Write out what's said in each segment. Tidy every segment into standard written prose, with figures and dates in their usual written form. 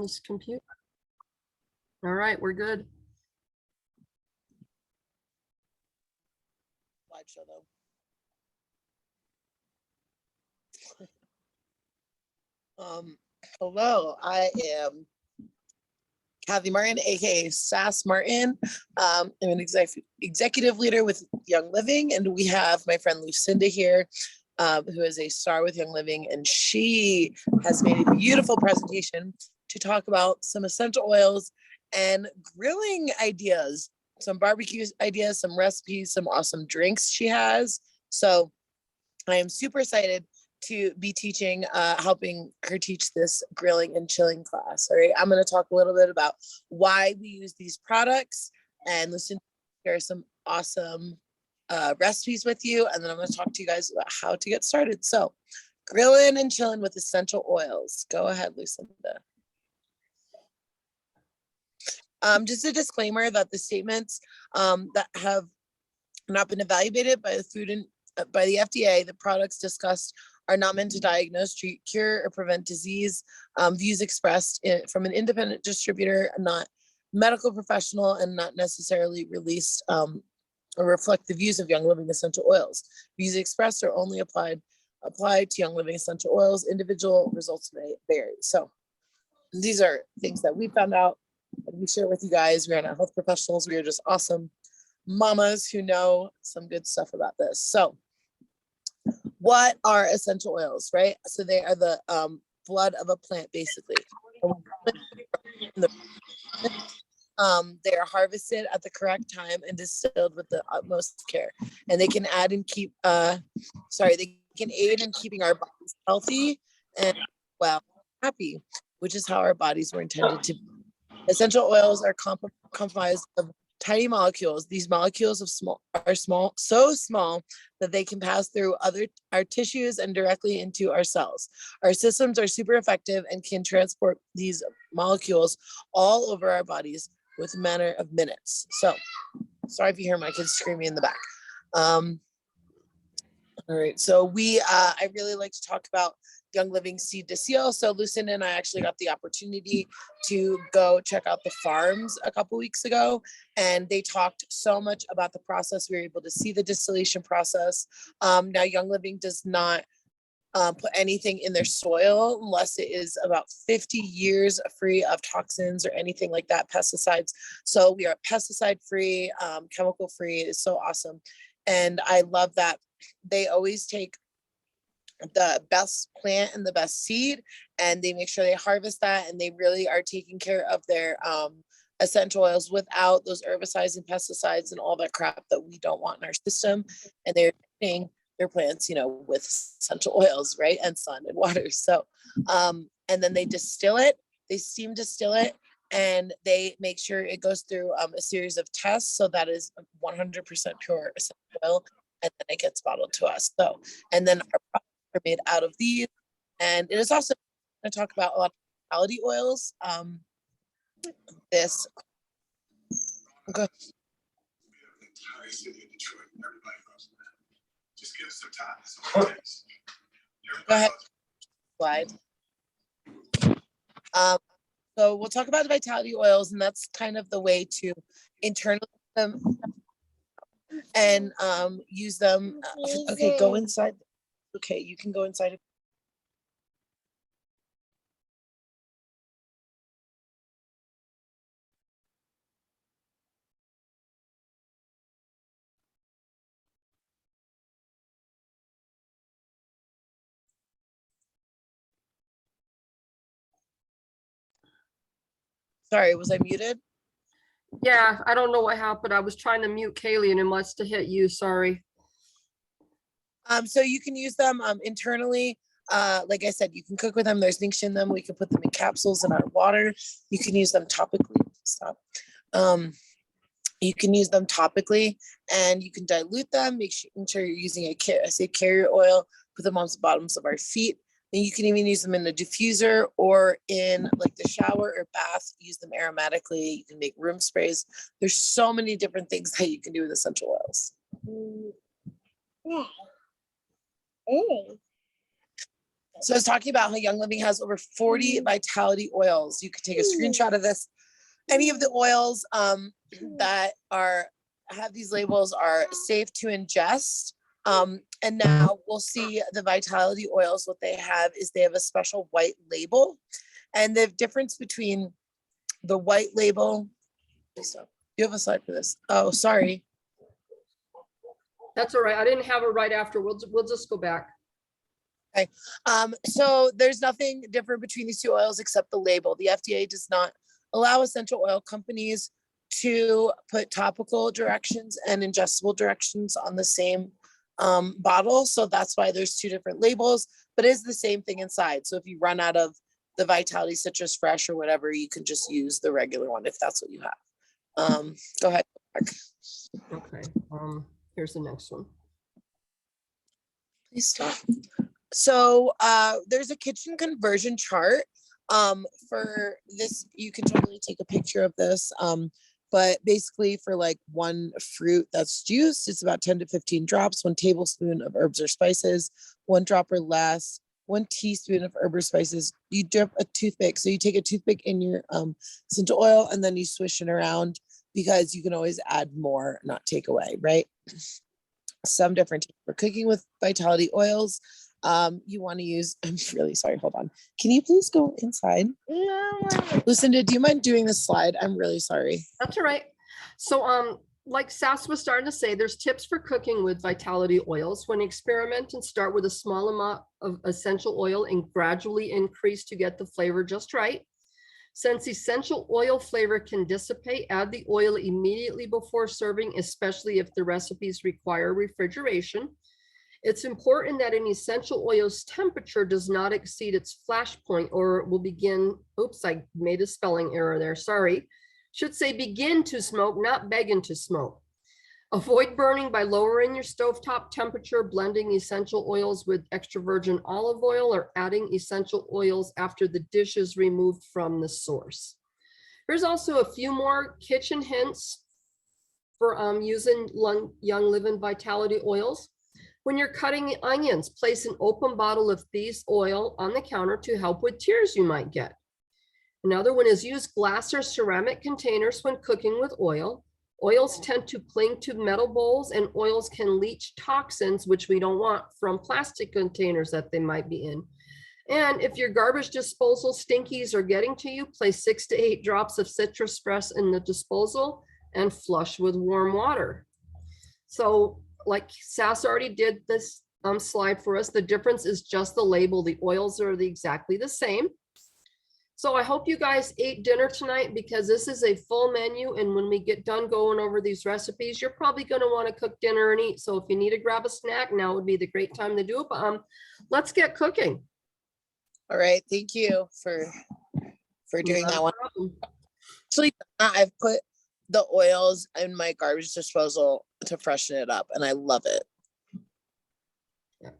this computer. All right, we're good. Slideshow though. Hello, I am Kathy Martin, aka Sass Martin. I'm an executive leader with Young Living, and we have my friend Lucinda here, who is a star with Young Living, and she has made a beautiful presentation to talk about some essential oils and grilling ideas, some barbecue ideas, some recipes, some awesome drinks she has. So I am super excited to be teaching, helping her teach this grilling and chilling class. All right, I'm going to talk a little bit about why we use these products and listen to share some awesome recipes with you. And then I'm going to talk to you guys about how to get started. So grilling and chilling with essential oils. Go ahead, Lucinda. Just a disclaimer that the statements that have not been evaluated by by the FDA, the products discussed are not meant to diagnose, treat, cure, or prevent disease. Views expressed from an independent distributor, not medical professional, and not necessarily released or reflect the views of Young Living essential oils. Views expressed are only applied to Young Living essential oils. Individual results may vary. So these are things that we found out and we share with you guys. We are not health professionals. We are just awesome mamas who know some good stuff about this. So what are essential oils, right? So they are the blood of a plant, basically. They are harvested at the correct time and distilled with the utmost care. And they can add and keep, they can aid in keeping our bodies healthy and, well, happy, which is how our bodies were intended to be. Essential oils are comprised of tiny molecules. These molecules are so small that they can pass through our tissues and directly into our cells. Our systems are super effective and can transport these molecules all over our bodies with a matter of minutes. So, sorry if you hear my kids screaming in the back. All right, so I really like to talk about Young Living Seed to Seal. So Lucinda and I actually got the opportunity to go check out the farms a couple weeks ago, and they talked so much about the process. We were able to see the distillation process. Now Young Living does not put anything in their soil unless it is about 50 years free of toxins or anything like that, pesticides. So we are pesticide free, chemical free. It's so awesome. And I love that they always take the best plant and the best seed, and they make sure they harvest that, and they really are taking care of their essential oils without those herbicides and pesticides and all that crap that we don't want in our system. And they're treating their plants, with essential oils, right? And sun and water. So, and then they distill it, they steam distill it, and they make sure it goes through a series of tests. So that is 100% pure essential oil. And then it gets bottled to us. So, and then our products are made out of these. And it is also going to talk about a lot of vitality oils. This. Okay. Go ahead. Slide. So we'll talk about the vitality oils, and that's kind of the way to internalize them and use them. Okay, go inside. Okay, you can go inside. Sorry, was I muted? Yeah, I don't know what happened. I was trying to mute Kaylee and it must have hit you. Sorry. So you can use them internally. Like I said, you can cook with them. There's zinc in them. We can put them in capsules in our water. You can use them topically. Stop. You can use them topically, and you can dilute them. Make sure you're using a carrier oil. Put them on the bottoms of our feet. And you can even use them in a diffuser or in like the shower or bath. Use them aromatically. You can make room sprays. There's so many different things that you can do with essential oils. So I was talking about how Young Living has over 40 vitality oils. You could take a screenshot of this. Any of the oils that have these labels are safe to ingest. And now we'll see the vitality oils. What they have is they have a special white label, and the difference between the white label. You have a slide for this. Oh, sorry. That's all right. I didn't have it right after. We'll just go back. Okay. So there's nothing different between these two oils except the label. The FDA does not allow essential oil companies to put topical directions and ingestible directions on the same bottle. So that's why there's two different labels, but it is the same thing inside. So if you run out of the Vitality Citrus Fresh or whatever, you can just use the regular one if that's what you have. Go ahead. Okay. Here's the next one. Please stop. So there's a kitchen conversion chart. For this, you can totally take a picture of this. But basically for like one fruit that's juiced, it's about 10 to 15 drops, 1 tablespoon of herbs or spices, 1 drop or less, 1 teaspoon of herb or spices. You dip a toothpick. So you take a toothpick in your essential oil and then you swish it around, because you can always add more, not take away, right? Some different for cooking with vitality oils. You want to use, I'm really sorry, hold on. Can you please go inside? Lucinda, do you mind doing this slide? I'm really sorry. That's all right. So like Sass was starting to say, there's tips for cooking with vitality oils. When you experiment and start with a small amount of essential oil and gradually increase to get the flavor just right. Since essential oil flavor can dissipate, add the oil immediately before serving, especially if the recipes require refrigeration. It's important that an essential oil's temperature does not exceed its flash point, or it will begin, oops, I made a spelling error there, sorry. Should say begin to smoke, not begin to smoke. Avoid burning by lowering your stovetop temperature, blending essential oils with extra virgin olive oil, or adding essential oils after the dish is removed from the source. There's also a few more kitchen hints for using Young Living vitality oils. When you're cutting onions, place an open bottle of these oil on the counter to help with tears you might get. Another one is use glass or ceramic containers when cooking with oil. Oils tend to cling to metal bowls, and oils can leach toxins, which we don't want, from plastic containers that they might be in. And if your garbage disposal stinkies are getting to you, place 6 to 8 drops of citrus press in the disposal and flush with warm water. So like Sass already did this slide for us, the difference is just the label. The oils are exactly the same. So I hope you guys ate dinner tonight, because this is a full menu. And when we get done going over these recipes, you're probably going to want to cook dinner and eat. So if you need to grab a snack, now would be the great time to do it. But let's get cooking. All right. Thank you for doing that one. Actually, I've put the oils in my garbage disposal to freshen it up, and I love it. Yeah.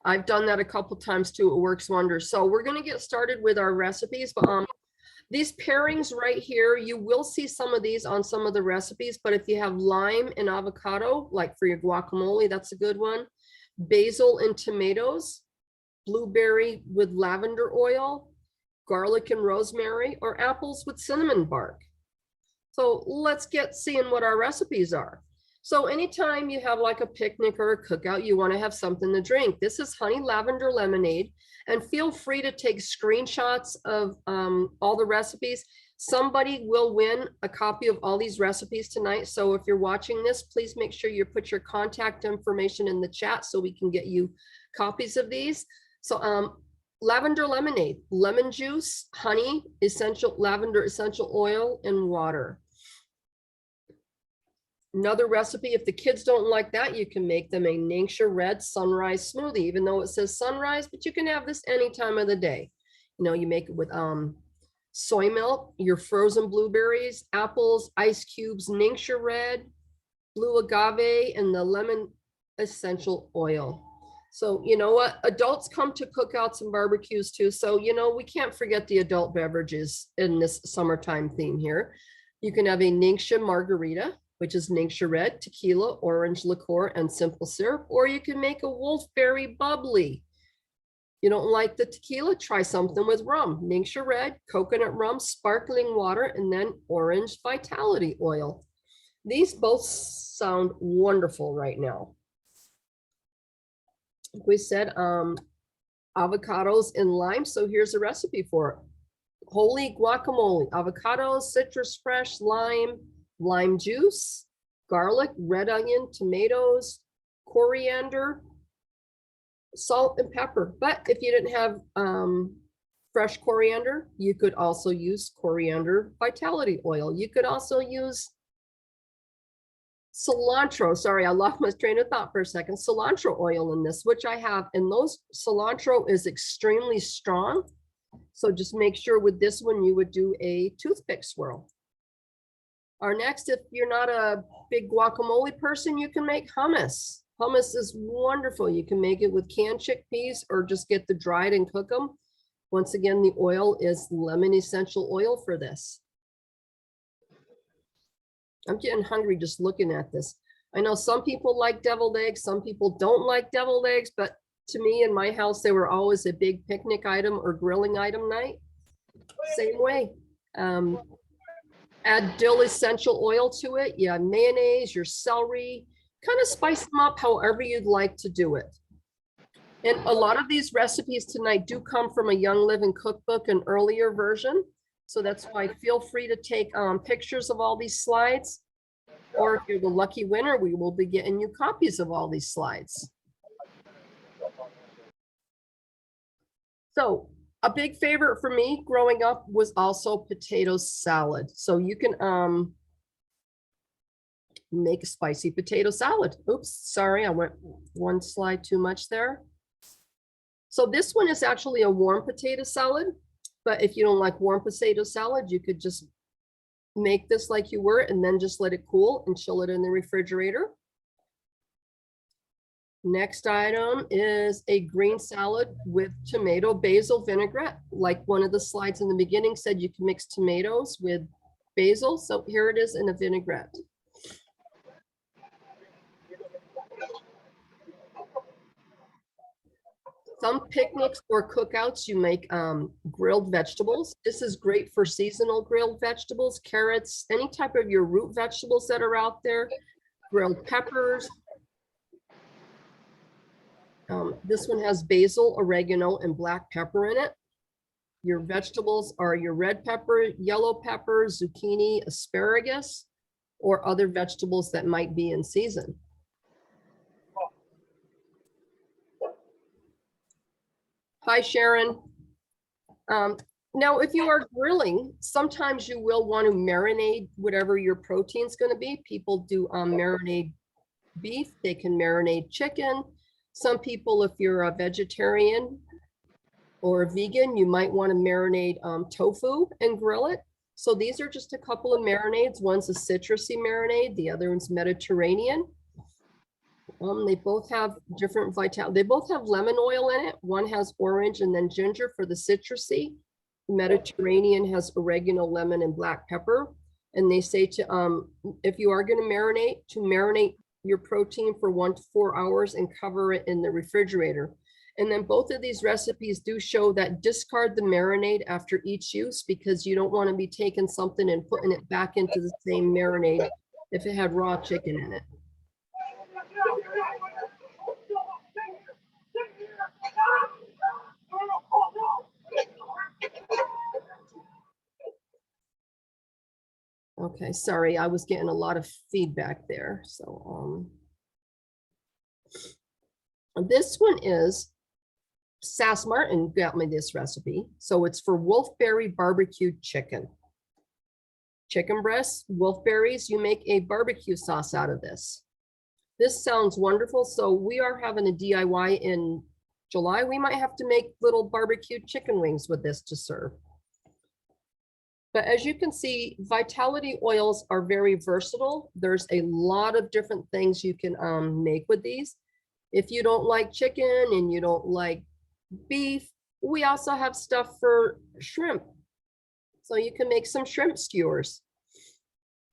I've done that a couple times too. It works wonders. So we're going to get started with our recipes. But these pairings right here, you will see some of these on some of the recipes. But if you have lime and avocado, like for your guacamole, that's a good one. Basil and tomatoes, blueberry with lavender oil, garlic and rosemary, or apples with cinnamon bark. So let's get seeing what our recipes are. So anytime you have like a picnic or a cookout, you want to have something to drink. This is honey lavender lemonade, and feel free to take screenshots of all the recipes. Somebody will win a copy of all these recipes tonight. So if you're watching this, please make sure you put your contact information in the chat so we can get you copies of these. So lavender lemonade, lemon juice, honey, lavender essential oil, and water. Another recipe, if the kids don't like that, you can make them a Ningxia red sunrise smoothie, even though it says sunrise, but you can have this any time of the day. You know, you make it with soy milk, your frozen blueberries, apples, ice cubes, Ningxia red, blue agave, and the lemon essential oil. So, you know what? Adults come to cookouts and barbecues too. So, you know, we can't forget the adult beverages in this summertime theme here. You can have a Ningxia margarita, which is Ningxia red, tequila, orange liqueur, and simple syrup, or you can make a wolfberry bubbly. You don't like the tequila? Try something with rum. Ningxia Red, coconut rum, sparkling water, and then orange vitality oil. These both sound wonderful right now. We said avocados and lime. So here's a recipe for it. Holy guacamole, avocados, citrus fresh, lime, lime juice, garlic, red onion, tomatoes, coriander, salt and pepper. But if you didn't have fresh coriander, you could also use coriander vitality oil. You could also use cilantro. Sorry, I lost my train of thought for a second. Cilantro oil in this, which I have, and those cilantro is extremely strong. So just make sure with this one, you would do a toothpick swirl. Our next, if you're not a big guacamole person, you can make hummus. Hummus is wonderful. You can make it with canned chickpeas or just get the dried and cook them. Once again, the oil is lemon essential oil for this. I'm getting hungry just looking at this. I know some people like deviled eggs, some people don't like deviled eggs, but to me in my house, they were always a big picnic item or grilling item night. Same way. Add dill essential oil to it. Yeah, mayonnaise, your celery, kind of spice them up however you'd like to do it. And a lot of these recipes tonight do come from a Young Living cookbook, an earlier version. So that's why feel free to take pictures of all these slides. Or if you're the lucky winner, we will be getting you copies of all these slides. So a big favorite for me growing up was also potato salad. So you can make a spicy potato salad. Oops, sorry, I went one slide too much there. So this one is actually a warm potato salad, but if you don't like warm potato salad, you could just make this like you were and then just let it cool and chill it in the refrigerator. Next item is a green salad with tomato basil vinaigrette. Like one of the slides in the beginning said, you can mix tomatoes with basil. So here it is in a vinaigrette. Some picnics or cookouts, you make grilled vegetables. This is great for seasonal grilled vegetables, carrots, any type of your root vegetables that are out there, grilled peppers. This one has basil, oregano, and black pepper in it. Your vegetables are your red pepper, yellow pepper, zucchini, asparagus, or other vegetables that might be in season. Hi, Sharon. Now, if you are grilling, sometimes you will want to marinate whatever your protein is going to be. People do marinate beef. They can marinate chicken. Some people, if you're a vegetarian or a vegan, you might want to marinate tofu and grill it. So these are just a couple of marinades. One's a citrusy marinade. The other one's Mediterranean. They both have different vitality. They both have lemon oil in it. One has orange and then ginger for the citrusy. Mediterranean has oregano, lemon, and black pepper. And they say to, if you are going to marinate your protein for 1 to 4 hours and cover it in the refrigerator. And then both of these recipes do show that discard the marinade after each use because you don't want to be taking something and putting it back into the same marinade if it had raw chicken in it. Okay, sorry, I was getting a lot of feedback there. So this one is Sass Martin got me this recipe. So it's for wolfberry barbecued chicken. Chicken breasts, wolfberries, you make a barbecue sauce out of this. This sounds wonderful. So we are having a DIY in July. We might have to make little barbecued chicken wings with this to serve. But as you can see, vitality oils are very versatile. There's a lot of different things you can make with these. If you don't like chicken and you don't like beef, we also have stuff for shrimp. So you can make some shrimp skewers.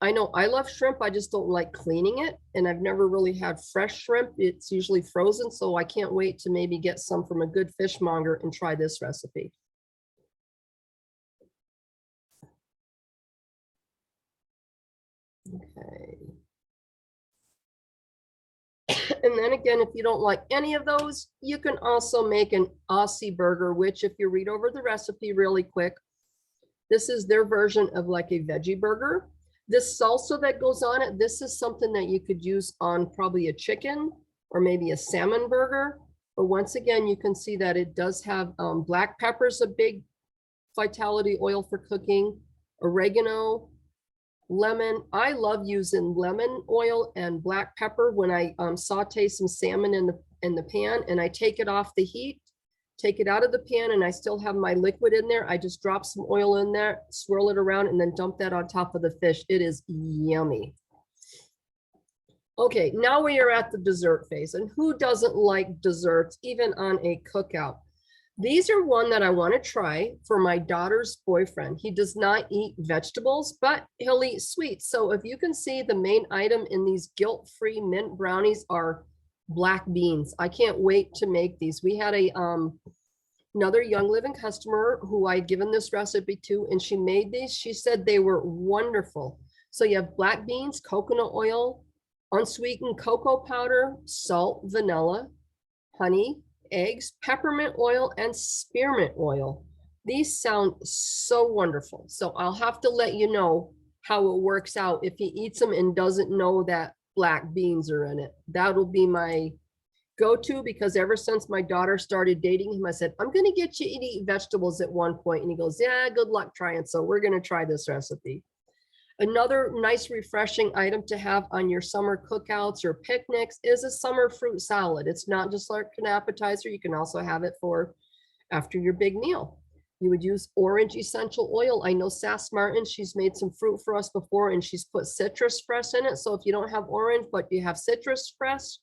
I know I love shrimp. I just don't like cleaning it. And I've never really had fresh shrimp. It's usually frozen. So I can't wait to maybe get some from a good fishmonger and try this recipe. Okay. And then again, if you don't like any of those, you can also make an Aussie burger, which if you read over the recipe really quick, this is their version of like a veggie burger. This salsa that goes on it, this is something that you could use on probably a chicken or maybe a salmon burger. But once again, you can see that it does have black pepper's a big vitality oil for cooking, oregano, lemon. I love using lemon oil and black pepper when I saute some salmon in the pan, and I take it off the heat, take it out of the pan, and I still have my liquid in there. I just drop some oil in there, swirl it around, and then dump that on top of the fish. It is yummy. Okay, now we are at the dessert phase, and who doesn't like desserts even on a cookout? These are one that I want to try for my daughter's boyfriend. He does not eat vegetables, but he'll eat sweets. So if you can see, the main item in these guilt-free mint brownies are black beans. I can't wait to make these. We had a another Young Living customer who I'd given this recipe to, and she made these. She said they were wonderful. So you have black beans, coconut oil, unsweetened cocoa powder, salt, vanilla, honey, eggs, peppermint oil, and spearmint oil. These sound so wonderful. So I'll have to let you know how it works out if he eats them and doesn't know that black beans are in it. That'll be my go-to, because ever since my daughter started dating him, I said, I'm going to get you to eat vegetables at one point. And he goes, yeah, good luck trying. So we're going to try this recipe. Another nice refreshing item to have on your summer cookouts or picnics is a summer fruit salad. It's not just like an appetizer. You can also have it for after your big meal. You would use orange essential oil. I know Sass Martin, she's made some fruit for us before, and she's put citrus fresh in it. So if you don't have orange, but you have citrus fresh,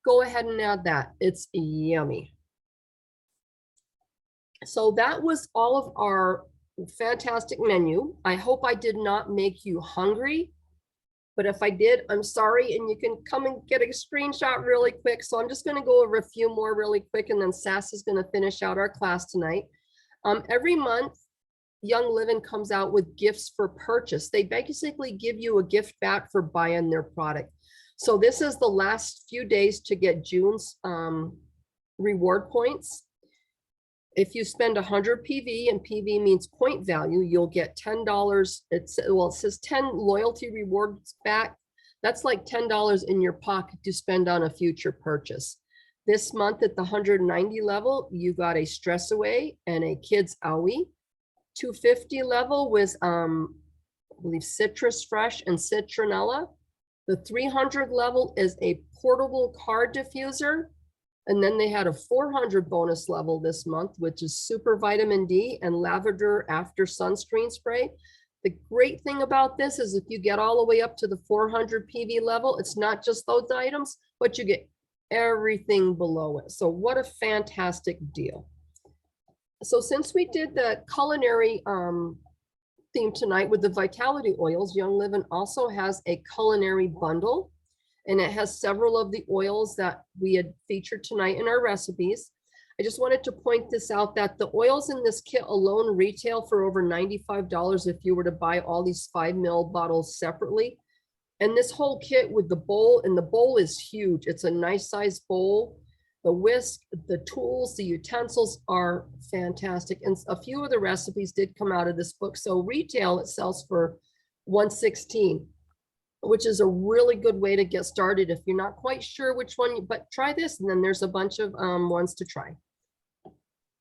go ahead and add that. It's yummy. So that was all of our fantastic menu. I hope I did not make you hungry, but if I did, I'm sorry, and you can come and get a screenshot really quick. So I'm just going to go over a few more really quick, and then Sass is going to finish out our class tonight. Every month, Young Living comes out with gifts for purchase. They basically give you a gift back for buying their product. So this is the last few days to get June's reward points. If you spend 100 PV, and PV means point value, you'll get $10. It says 10 loyalty rewards back. That's like $10 in your pocket to spend on a future purchase. This month at the 190 level, you got a Stress Away and a Kids Owie. 250 level was, I believe, Citrus Fresh and Citronella. The 300 level is a portable card diffuser. And then they had a 400 bonus level this month, which is Super Vitamin D and Lavender After Sunscreen Spray. The great thing about this is if you get all the way up to the 400 PV level, it's not just those items, but you get everything below it. So what a fantastic deal. So since we did the culinary theme tonight with the vitality oils, Young Living also has a culinary bundle. And it has several of the oils that we had featured tonight in our recipes. I just wanted to point this out that the oils in this kit alone retail for over $95 if you were to buy all these 5 ml bottles separately. And this whole kit with the bowl, and the bowl is huge. It's a nice size bowl. The whisk, the tools, the utensils are fantastic. And a few of the recipes did come out of this book. So retail, it sells for $116. Which is a really good way to get started if you're not quite sure which one, but try this, and then there's a bunch of ones to try.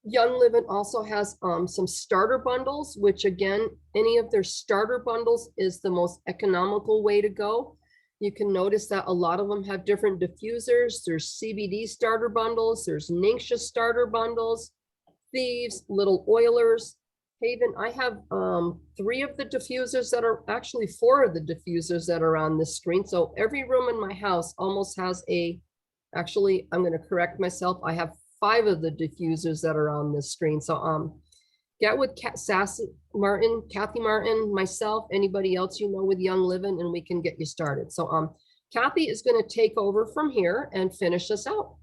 Young Living also has some starter bundles, which again, any of their starter bundles is the most economical way to go. You can notice that a lot of them have different diffusers. There's CBD starter bundles, there's Ningxia starter bundles, Thieves, Little Oilers, Haven. I have 3 of the diffusers that are actually 4 of the diffusers that are on this screen. So every room in my house almost has actually, I'm going to correct myself. I have 5 of the diffusers that are on this screen. So get with Kathy Martin, myself, anybody else you know with Young Living, and we can get you started. So Kathy is going to take over from here and finish us out.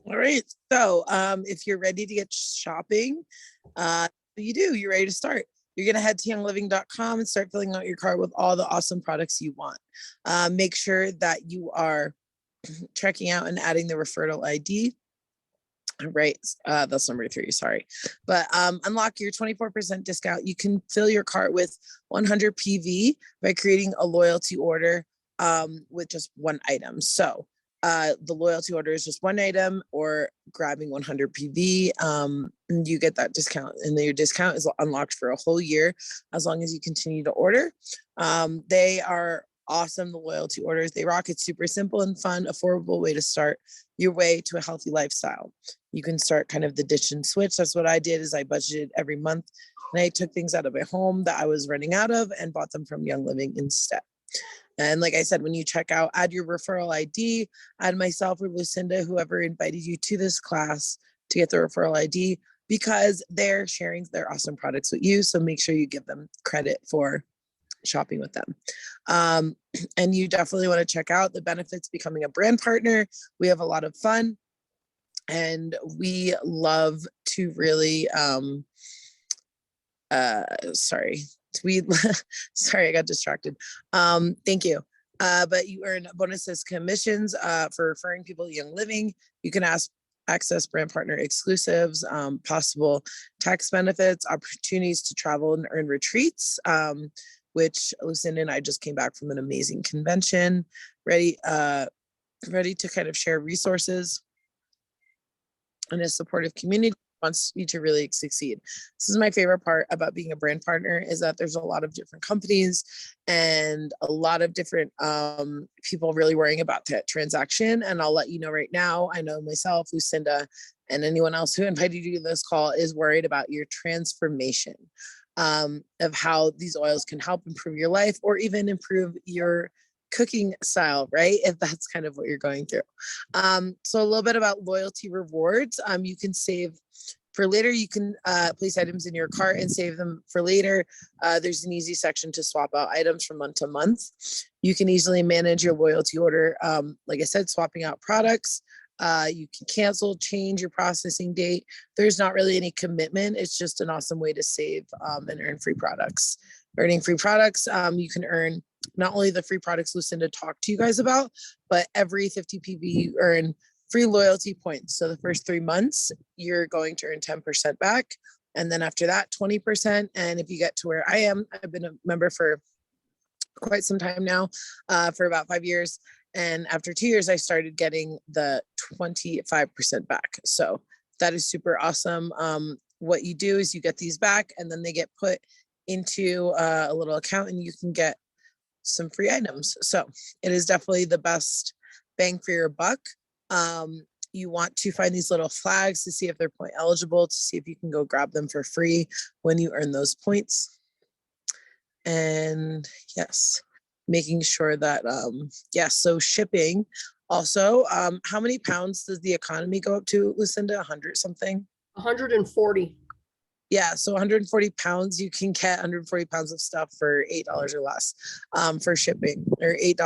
All right. So if you're ready to get shopping, you're ready to start. You're going to head to youngliving.com and start filling out your cart with all the awesome products you want. Make sure that you are checking out and adding the referral ID. Right. That's number 3. Sorry. But unlock your 24% discount. You can fill your cart with 100 PV by creating a loyalty order with just one item. So the loyalty order is just one item or grabbing 100 PV. You get that discount, and then your discount is unlocked for a whole year as long as you continue to order. They are awesome. The loyalty orders, they rock. It's super simple and fun, affordable way to start your way to a healthy lifestyle. You can start kind of the ditch and switch. That's what I did. Is I budgeted every month, and I took things out of my home that I was running out of and bought them from Young Living instead. And like I said, when you check out, add your referral ID, add myself or Lucinda, whoever invited you to this class, to get the referral ID, because they're sharing their awesome products with you. So make sure you give them credit for shopping with them. And you definitely want to check out the benefits becoming a brand partner. We have a lot of fun, and we love to really sorry, I got distracted. Thank you. But you earn bonuses, commissions for referring people to Young Living. You can access brand partner exclusives, possible tax benefits, opportunities to travel and earn retreats, which Lucinda and I just came back from an amazing convention, ready to kind of share resources and a supportive community wants you to really succeed. This is my favorite part about being a brand partner, is that there's a lot of different companies and a lot of different people really worrying about that transaction. And I'll let you know right now, I know myself, Lucinda, and anyone else who invited you to this call is worried about your transformation of how these oils can help improve your life or even improve your cooking style, right? If that's kind of what you're going through. So a little bit about loyalty rewards. You can save for later. You can place items in your cart and save them for later. There's an easy section to swap out items from month to month. You can easily manage your loyalty order. Like I said, swapping out products. You can cancel, change your processing date. There's not really any commitment. It's just an awesome way to save and earn free products. Earning free products, you can earn not only the free products Lucinda talked to you guys about, but every 50 PV you earn free loyalty points. So the first 3 months, you're going to earn 10% back. And then after that, 20%. And if you get to where I am, I've been a member for quite some time now, for about 5 years. And after 2 years, I started getting the 25% back. So that is super awesome. What you do is you get these back, and then they get put into a little account, and you can get some free items. So it is definitely the best bang for your buck. You want to find these little flags to see if they're point eligible, to see if you can go grab them for free when you earn those points. And yes, making sure that, so shipping also, how many pounds does the economy go up to, Lucinda? 100 something? 140. Yeah, so 140 pounds, you can get 140 pounds of stuff for $8 or less for shipping, or $8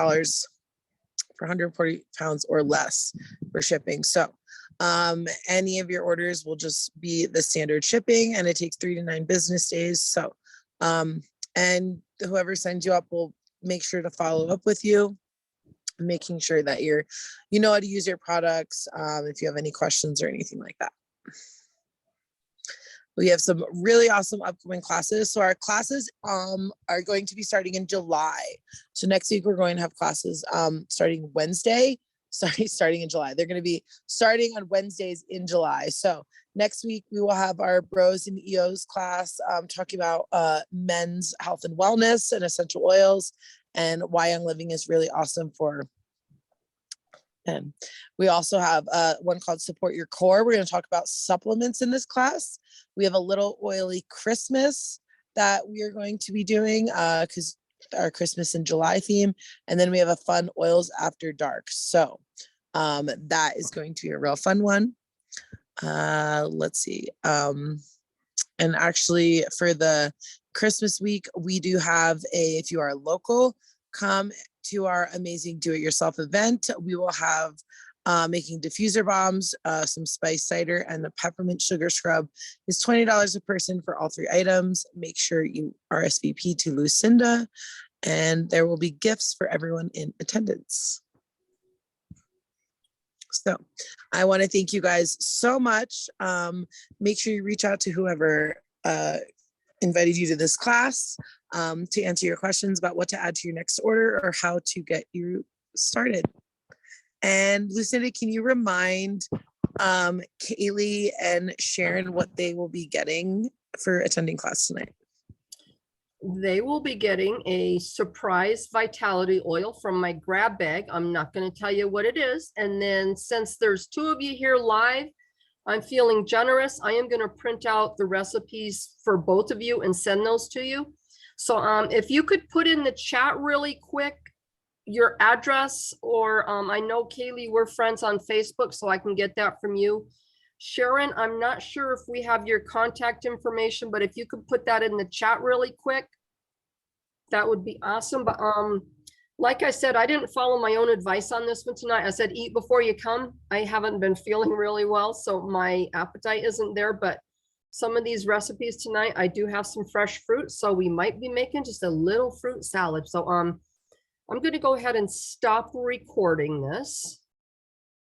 for 140 pounds or less for shipping. So any of your orders will just be the standard shipping, and it takes 3 to 9 business days. So, and whoever signs you up will make sure to follow up with you, making sure that you know how to use your products, if you have any questions or anything like that. We have some really awesome upcoming classes. So our classes are going to be starting in July. So next week we're going to have classes starting Wednesday. Starting in July. They're going to be starting on Wednesdays in July. So next week we will have our Bros and EOs class talking about men's health and wellness and essential oils, and why Young Living is really awesome for. And we also have one called Support Your Core. We're going to talk about supplements in this class. We have a little oily Christmas that we are going to be doing because our Christmas in July theme. And then we have a fun oils after dark. So that is going to be a real fun one. Let's see. And actually for the Christmas week, we do have if you are local, come to our amazing do-it-yourself event. We will have making diffuser bombs, some spice cider, and the peppermint sugar scrub is $20 a person for all 3 items. Make sure you RSVP to Lucinda, and there will be gifts for everyone in attendance. So I want to thank you guys so much. Make sure you reach out to whoever invited you to this class to answer your questions about what to add to your next order or how to get you started. And Lucinda, can you remind Kaylee and Sharon what they will be getting for attending class tonight? They will be getting a surprise vitality oil from my grab bag. I'm not going to tell you what it is. And then since there's 2 of you here live, I'm feeling generous. I am going to print out the recipes for both of you and send those to you. So if you could put in the chat really quick, your address, or I know Kaylee, we're friends on Facebook, so I can get that from you. Sharon, I'm not sure if we have your contact information, but if you could put that in the chat really quick, that would be awesome. But like I said, I didn't follow my own advice on this one tonight. I said, eat before you come. I haven't been feeling really well, so my appetite isn't there, but some of these recipes tonight, I do have some fresh fruit, so we might be making just a little fruit salad. So I'm going to go ahead and stop recording this.